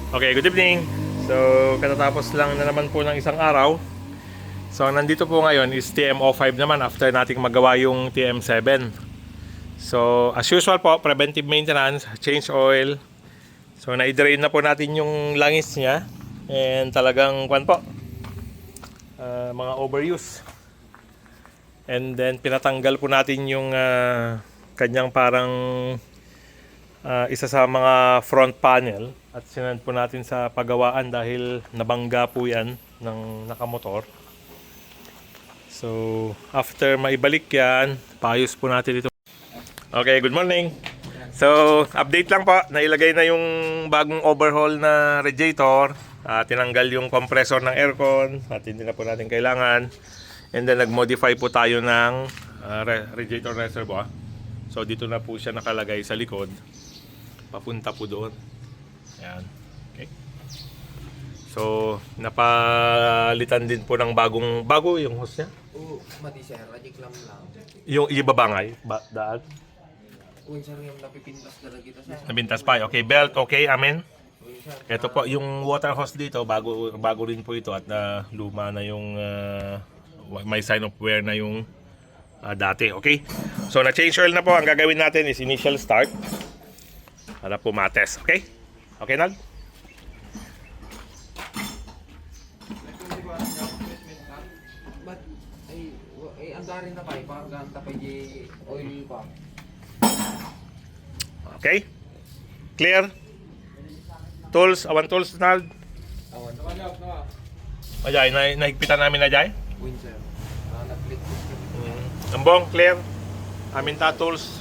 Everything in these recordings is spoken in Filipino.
Okay, good evening. So, katatapos lang na naman po ng isang araw. So, nandito po ngayon is TM05 naman after nating magawa yung TM7. So, as usual po, preventive maintenance, change oil. So, na-drain na po natin yung langis niya. And talagang, mga overuse. And then, pinatanggal po natin yung kanyang parang isa sa mga front panel at sinend po natin sa pagawaan dahil nabangga po yan ng nakamotor. So after maibalik yan, paayos po natin ito. Okay, good morning. So update lang po, nailagay na yung bagong overhaul na radiator. Tinanggal yung compressor ng aircon at hindi na po natin kailangan. And then nag-modify po tayo ng radiator reservoir. So dito na po siya nakalagay sa likod. Papunta po doon. Ayan. Okay. So, napalitan din po ng bago yung hose niya. Oo, mati sir, radiklam lang. Yung ibabangay, daan. Kung sir yung napipintas talaga kita sir. Nabintas pa. Okay, belt, okay, amen. Oo, sir. Ito po, yung water hose dito, bago rin po ito at luma na yung may sign of wear na yung dati. Okay? So, na-change oil na po. Ang gagawin natin is initial start. Para po mates. Okay? Okay, Nag? But, ay andarin na pa, ipaganta pa yung oil pa. Okay? Clear? Tools, awan tools, Nag? Awan. Ajay, nahigpitan namin na Ajay. Win sir. Nag-click. Ambong, clear? Aminta tools.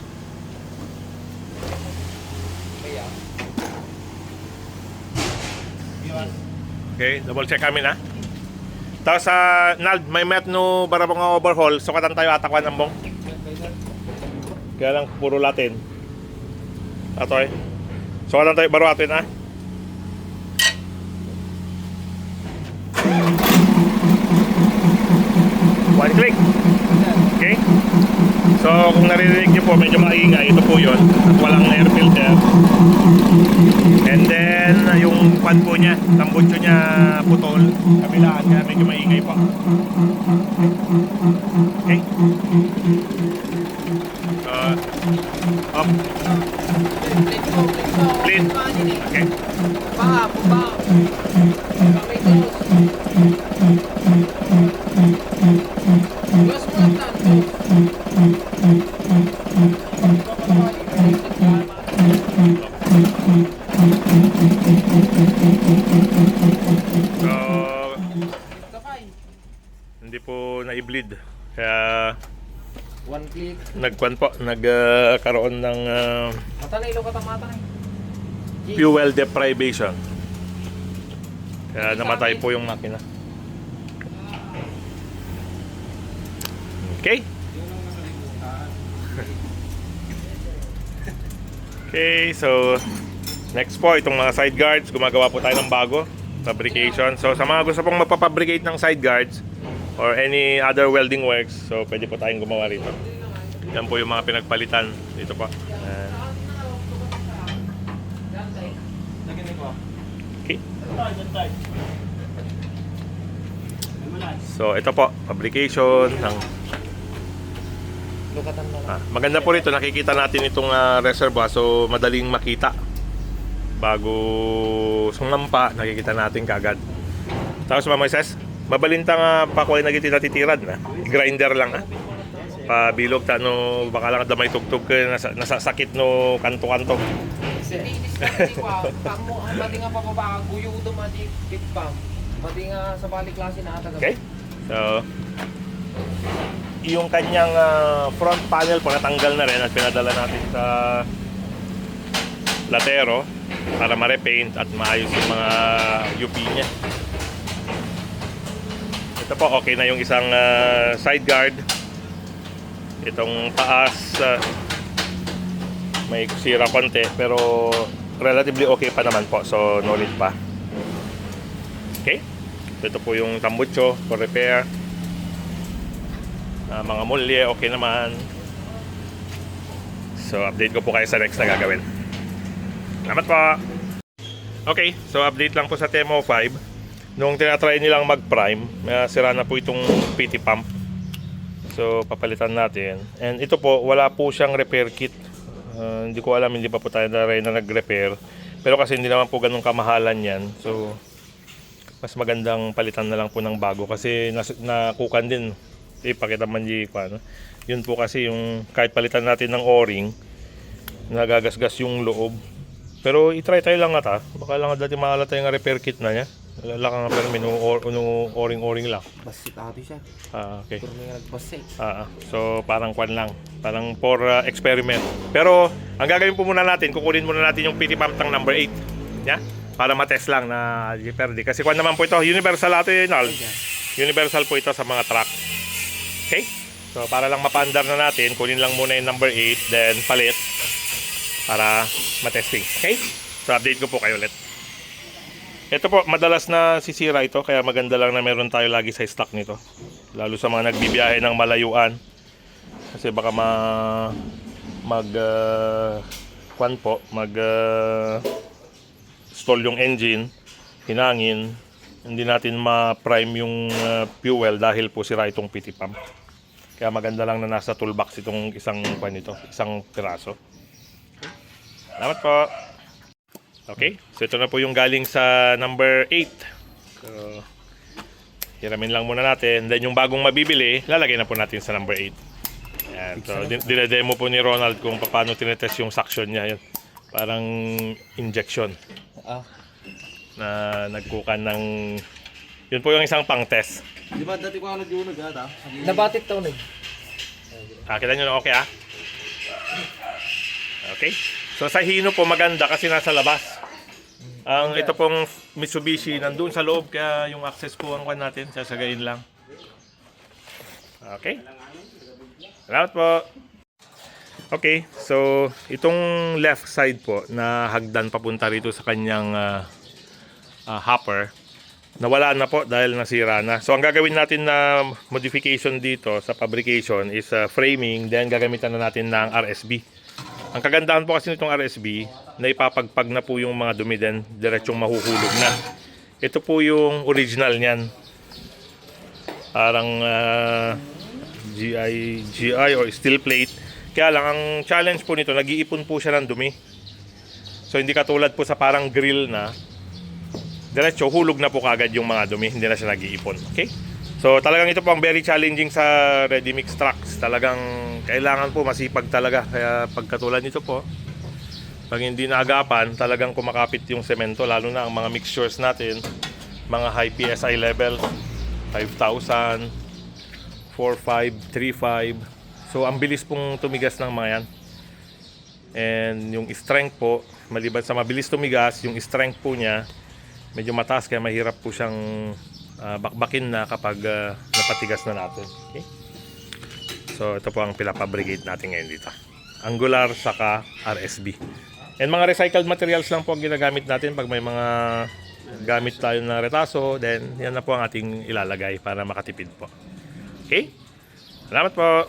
Kaya. Okay, double check kami na. Tapos sa Nald, may met no barabang overhaul. So katan tayo atakwan ambong. Kaya lang puro Latin. Atoy. So katan tayo baro atin One click. Okay? So kung naririnig niyo po medyo maingay, ito po yun. At walang air filter. And then yung pan po niya, tambutso niya putol. Kabilaan kaya medyo maingay po. Okay? Up. Clean. Okay. Baha, baha. Kamay close. Close mo lang tan. So, hindi po na-bleed. Kaya One click. nagkaroon ng Matanay, ilo katamata na. fuel deprivation. Kaya namatay po yung makina. Okay? Okay, so next po, itong mga side guards, gumagawa po tayo ng bago fabrication. So sa mga gusto pong mapapabricate ng side guards or any other welding works, so pwede po tayong gumawa rito. Yan po yung mga pinagpalitan dito po. Okay. So ito po, fabrication ng Lukatan na lang. maganda po rito, nakikita natin itong reservoir, so madaling makita. Bago sumampa, nakikita natin kagad. Tapos mga Moises, mabalintang pakuhay na giti natitirad na. Grinder lang pabilog ta no, baka lang damay tugtog ka nasasakit no kanto-kanto. Pati nga pababa, guyo ito mati bitpam. Pati nga sa balik klase na ata. Okay? So yung kanyang front panel po natanggal na rin at pinadala natin sa latero para ma-repaint at maayos yung mga UP niya. Ito po, okay na yung isang side guard. Itong taas may sira konti pero relatively okay pa naman po, so no need pa. Okay? Ito po yung tambutso for repair. Mga mulye, okay naman. So update ko po kayo sa next na gagawin. Salamat po! Okay, so update lang po sa Temo 5. Nung tinatry nilang mag-prime, sira na po itong PT pump. So papalitan natin. And ito po, wala po siyang repair kit. Hindi ko alam, hindi pa po tayo na nag-repair. Pero kasi hindi naman po ganun kamahalan yan. So mas magandang palitan na lang po ng bago kasi nakukan din. Pakita man di ko ano. Yun po kasi yung kahit palitan natin ng o-ring, nagagasgas yung loob. Pero i-try tayo lang ata. Baka lang dati mahalata yung repair kit na niya. Wala ka nga pero o-ring lang. Basit ato siya. Okay. Pero may nagbasit. So parang kwan lang. Parang for experiment. Pero ang gagawin po muna natin, kukunin muna natin yung PT pump ng number 8. Yeah? Para matest lang na perde. Kasi kwan naman po ito, universal ato yun. Universal po ito sa mga truck. Okay? So para lang mapandar na natin, kunin lang muna yung number 8, then palit para matesting. Okay? So update ko po kayo ulit. Ito po, madalas na sisira ito, kaya maganda lang na meron tayo lagi sa stock nito. Lalo sa mga nagbibiyahe ng malayuan. Kasi baka stall yung engine, hinangin, hindi natin ma-prime yung fuel dahil po sira itong PT pump. Kaya maganda lang na nasa toolbox itong isang piraso. Salamat po. Okay, so ito na po yung galing sa number 8. So, hiramin lang muna natin. Then yung bagong mabibili, lalagay na po natin sa number 8. Ayan, so dinedemo po ni Ronald kung paano tinetest yung suction niya. Yun. Parang injection. Na nagkukan ng... Yun po yung isang pang-test. Di ba dati ko ano dito nagata? Nabatit taon eh. Kita nyo na okay Okay. So sa Hino po maganda kasi nasa labas. Ang ito pong Mitsubishi nandun sa loob kaya yung access po ang kwan natin, sasagayin lang. Okay. Salamat po. Okay, so itong left side po na hagdan papunta rito sa kanyang hopper, nawala na po dahil nasira na. So ang gagawin natin na modification dito sa fabrication is framing, then gagamitan na natin ng RSB. Ang kagandahan po kasi nitong RSB, na ipapagpag na po yung mga dumi din, diretsong mahuhulog na. Ito po yung original niyan. Parang GI or steel plate. Kaya lang, ang challenge po nito, nag-iipon po siya ng dumi. So hindi katulad po sa parang grill na, diretso, hulog na po kagad yung mga dumi, hindi na siya nag-iipon. Okay? So talagang ito po ang very challenging sa ready mix trucks. Talagang kailangan po masipag talaga. Kaya pagkatulad nito po, pag hindi naagapan, talagang kumakapit yung semento. Lalo na ang mga mixtures natin, mga high PSI level, 5,000, 4,500, 3,500. So ang bilis pong tumigas ng mga yan. And yung strength po, maliban sa mabilis tumigas, yung strength po niya, medyo mataas kaya mahirap po siyang bakbakin na kapag napatigas na natin. Okay? So ito po ang pinapabrigate natin ngayon dito. Angular saka RSB. And mga recycled materials lang po ang ginagamit natin pag may mga gamit tayo na retaso, then yan na po ang ating ilalagay para makatipid po. Okay? Salamat po!